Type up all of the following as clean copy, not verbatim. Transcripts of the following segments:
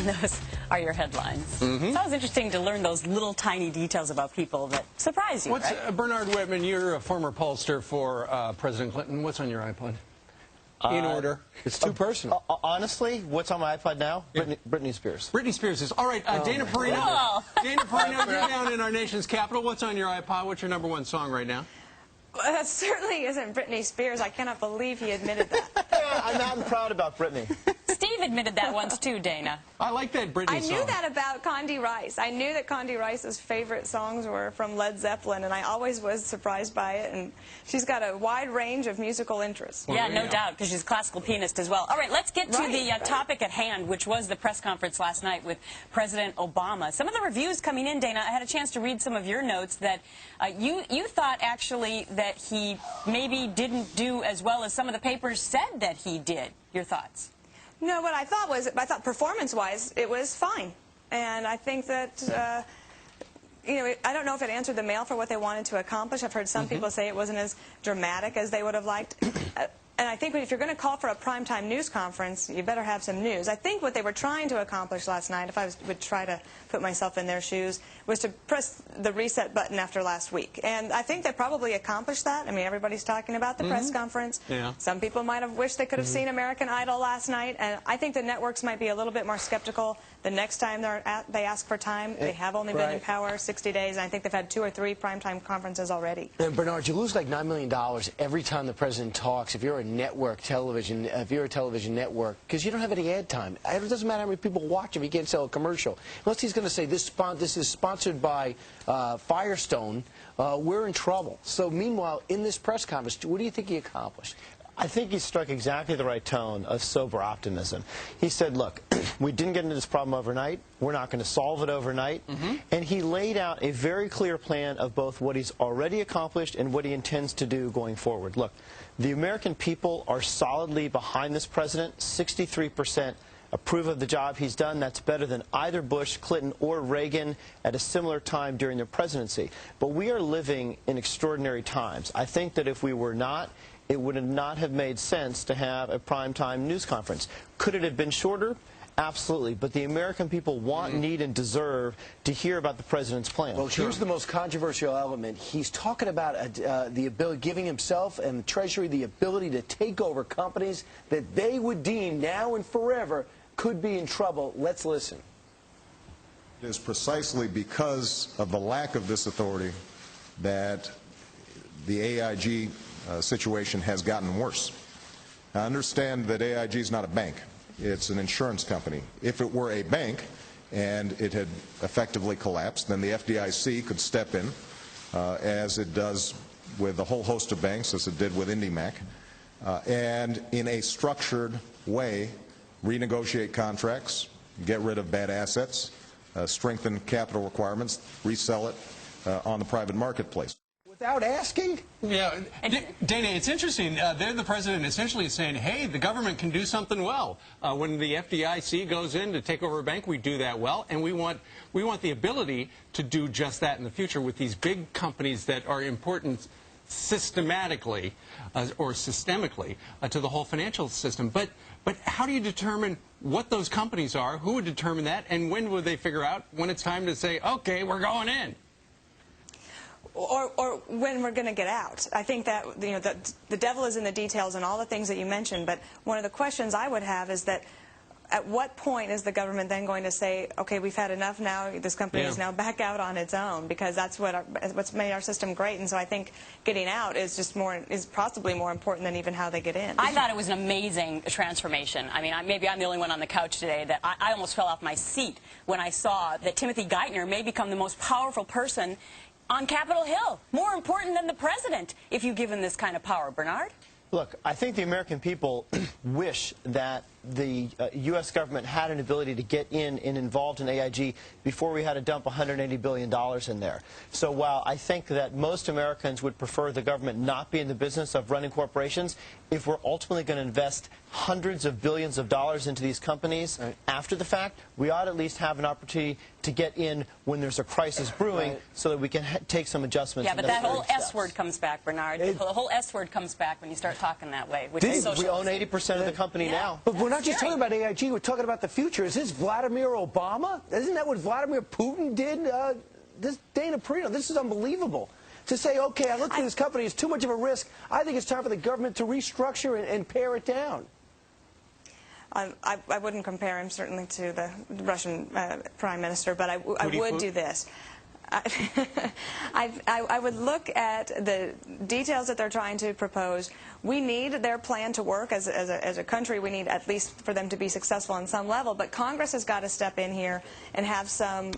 And those are your headlines. It's always interesting to learn those little tiny details about people that surprise you, right? Bernard Whitman, you're a former pollster for President Clinton. What's on your iPod? In order. It's too personal. Honestly, what's on my iPod now? Britney Spears. Britney Spears is. All right, Dana Perino. Oh. Dana Perino, you're down in our nation's capital. What's on your iPod? What's your #1 song right now? Well, that certainly isn't Britney Spears. I cannot believe he admitted that. Yeah, I'm not proud about Britney. Steve admitted that once too, Dana. I like that Britney song. I knew that about Condi Rice. I knew that Condi Rice's favorite songs were from Led Zeppelin, and I always was surprised by it. And she's got a wide range of musical interests. Yeah, no doubt, because she's a classical pianist as well. All right, let's get to the topic at hand, which was the press conference last night with President Obama. Some of the reviews coming in, Dana, I had a chance to read some of your notes that you thought actually that he maybe didn't do as well as some of the papers said that he did. Your thoughts? No, what I thought was, performance-wise, it was fine. And I think that, you know, I don't know if it answered the mail for what they wanted to accomplish. I've heard some people say it wasn't as dramatic as they would have liked. And I think if you're going to call for a primetime news conference, you better have some news. I think what they were trying to accomplish last night, if I would try to put myself in their shoes, was to press the reset button after last week. And I think they probably accomplished that. I mean, everybody's talking about the press conference. Yeah. Some people might have wished they could have seen American Idol last night. And I think the networks might be a little bit more skeptical the next time they ask for time. They have only been in power 60 days, and I think they've had 2 or 3 primetime conferences already. And Bernard, you lose like $9 million every time the president talks if you're a network television, if you're a television network, because you don't have any ad time. It doesn't matter how many people watch if you can't sell a commercial. Unless he's going to say this is sponsored by Firestone, we're in trouble. So meanwhile, in this press conference, what do you think he accomplished? I think he struck exactly the right tone of sober optimism. He said, look, we didn't get into this problem overnight. We're not going to solve it overnight. And he laid out a very clear plan of both what he's already accomplished and what he intends to do going forward. Look, the American people are solidly behind this president. 63% approve of the job he's done. That's better than either Bush, Clinton, or Reagan at a similar time during their presidency. But we are living in extraordinary times. I think that if we were not, it would not have made sense to have a primetime news conference. Could it have been shorter? Absolutely. But the American people want, need, and deserve to hear about the president's plan. Well, here's the most controversial element. He's talking about the ability, giving himself and the Treasury the ability to take over companies that they would deem now and forever could be in trouble. Let's listen. It is precisely because of the lack of this authority that the AIG situation has gotten worse. I understand that AIG is not a bank. It's an insurance company. If it were a bank and it had effectively collapsed, then the FDIC could step in, as it does with a whole host of banks, as it did with IndyMac, and in a structured way renegotiate contracts, get rid of bad assets, strengthen capital requirements, resell it on the private marketplace. Without asking? Yeah, Dana, it's interesting. There the president essentially is saying, hey, the government can do something well. When the FDIC goes in to take over a bank, we do that well, and we want the ability to do just that in the future with these big companies that are important systematically or systemically to the whole financial system. But how do you determine what those companies are? Who would determine that? And when would they figure out when it's time to say, okay, we're going in? Or when we're going to get out. I think that, you know, the devil is in the details and all the things that you mentioned, but one of the questions I would have is that at what point is the government then going to say, okay, we've had enough now, this company is now back out on its own, because that's what's made our system great. And so I think getting out is possibly more important than even how they get in. I thought it was an amazing transformation. I mean, maybe I'm the only one on the couch today that I almost fell off my seat when I saw that Timothy Geithner may become the most powerful person on Capitol Hill, more important than the president, if you give him this kind of power. Bernard? Look, I think the American people wish that the U.S. government had an ability to get in and involved in AIG before we had to dump $180 billion in there. So while I think that most Americans would prefer the government not be in the business of running corporations, if we're ultimately going to invest hundreds of billions of dollars into these companies after the fact, we ought to at least have an opportunity to get in when there's a crisis brewing so that we can take some adjustments. Yeah, but that whole S word comes back, Bernard. The whole S word comes back when you start talking that way, which is socialism. We own 80% of the company now. But we're not just talking about AIG, we're talking about the future. Is this Vladimir Obama? Isn't that what Vladimir Putin did? This Dana Perino, this is unbelievable. To say, okay, I look at this company, it's too much of a risk. I think it's time for the government to restructure and pare it down. I wouldn't compare him, certainly, to the Russian prime minister, but I would do this. I would look at the details that they're trying to propose. We need their plan to work as a country. We need at least for them to be successful on some level. But Congress has got to step in here and have some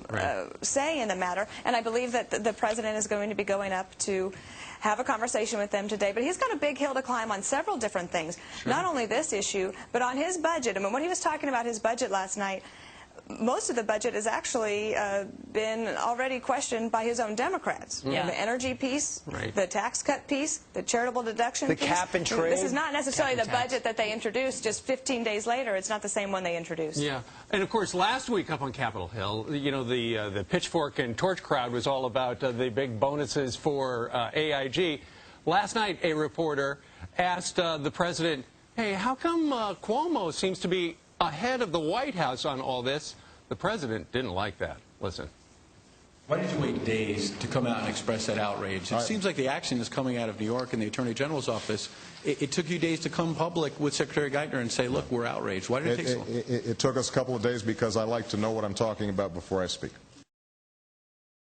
say in the matter. And I believe that the president is going to be going up to have a conversation with them today. But he's got a big hill to climb on several different things. Sure. Not only this issue, but on his budget. I mean, when he was talking about his budget last night, most of the budget has actually been already questioned by his own Democrats. Yeah. The energy piece, the tax cut piece, the charitable deduction piece. The cap and trade. This is not necessarily the budget that they introduced just 15 days later. It's not the same one they introduced. Yeah. And, of course, last week up on Capitol Hill, you know, the pitchfork and torch crowd was all about the big bonuses for AIG. Last night, a reporter asked the president, hey, how come Cuomo seems to be ahead of the White House on all this? The president didn't like that. Listen. Why did you wait days to come out and express that outrage? It seems like the action is coming out of New York and the Attorney General's office. It took you days to come public with Secretary Geithner and say, look, we're outraged. Why did it take so long? It took us a couple of days because I like to know what I'm talking about before I speak.